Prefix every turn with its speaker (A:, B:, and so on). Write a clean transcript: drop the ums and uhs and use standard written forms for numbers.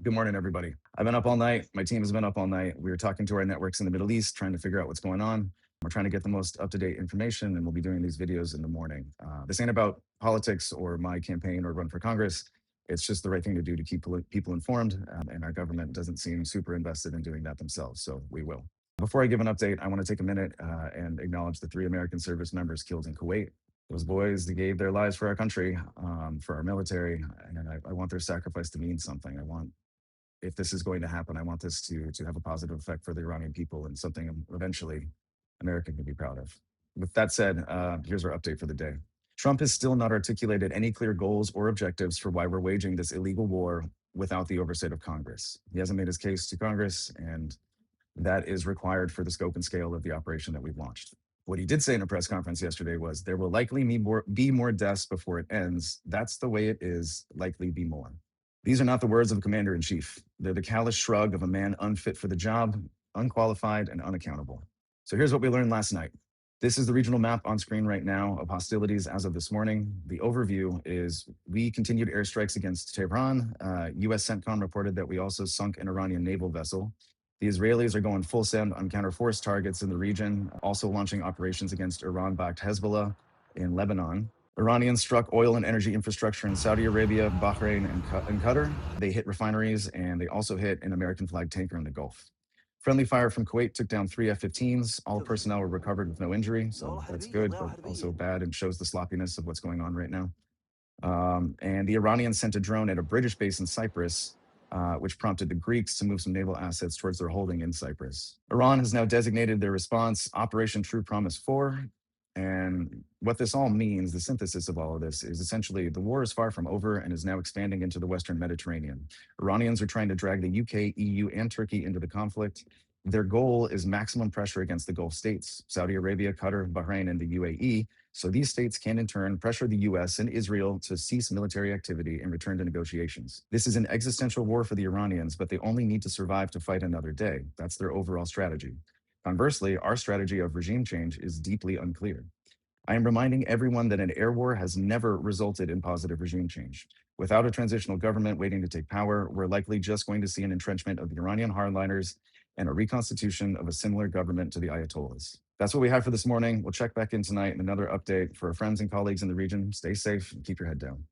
A: Good morning, everybody. I've been up all night. My team has been up all night. We were talking to our networks in the Middle East, trying to figure out what's going on. We're trying to get the most up-to-date information, and we'll be doing these videos in the morning. This ain't about politics or my campaign or run for Congress. It's just the right thing to do to keep people informed, and our government doesn't seem super invested in doing that themselves, so we will. Before I give an update, I want to take a minute and acknowledge the 3 American service members killed in Kuwait. Those boys, they gave their lives for our country, for our military, and I want their sacrifice to mean something. I want if this is going to happen, I want this to have a positive effect for the Iranian people and something eventually America can be proud of. With that said, here's our update for the day. Trump has still not articulated any clear goals or objectives for why we're waging this illegal war without the oversight of Congress. He hasn't made his case to Congress, and that is required for the scope and scale of the operation that we've launched. What he did say in a press conference yesterday was there will likely be more deaths before it ends. That's the way it is, likely be more. These are not the words of a commander in chief. They're the callous shrug of a man unfit for the job, unqualified, and unaccountable. So here's what we learned last night. This is the regional map on screen right now of hostilities as of this morning. The overview is we continued airstrikes against Tehran. US CENTCOM reported that we also sunk an Iranian naval vessel. The Israelis are going full send on counterforce targets in the region, also launching operations against Iran-backed Hezbollah in Lebanon. Iranians struck oil and energy infrastructure in Saudi Arabia, Bahrain, and Qatar. They hit refineries, and they also hit an American flag tanker in the Gulf. Friendly fire from Kuwait took down 3 F-15s. All personnel were recovered with no injury, so that's good, but also bad and shows the sloppiness of what's going on right now. And the Iranians sent a drone at a British base in Cyprus, which prompted the Greeks to move some naval assets towards their holding in Cyprus. Iran has now designated their response Operation True Promise 4. And what this all means, the synthesis of all of this, is essentially the war is far from over and is now expanding into the Western Mediterranean. Iranians are trying to drag the UK, EU, and Turkey into the conflict. Their goal is maximum pressure against the Gulf states, Saudi Arabia, Qatar, Bahrain, and the UAE, so these states can in turn pressure the US and Israel to cease military activity and return to negotiations. This is an existential war for the Iranians, but they only need to survive to fight another day. That's their overall strategy. Conversely, our strategy of regime change is deeply unclear. I am reminding everyone that an air war has never resulted in positive regime change. Without a transitional government waiting to take power, we're likely just going to see an entrenchment of the Iranian hardliners and a reconstitution of a similar government to the Ayatollahs. That's what we have for this morning. We'll check back in tonight in another update. For our friends and colleagues in the region, stay safe and keep your head down.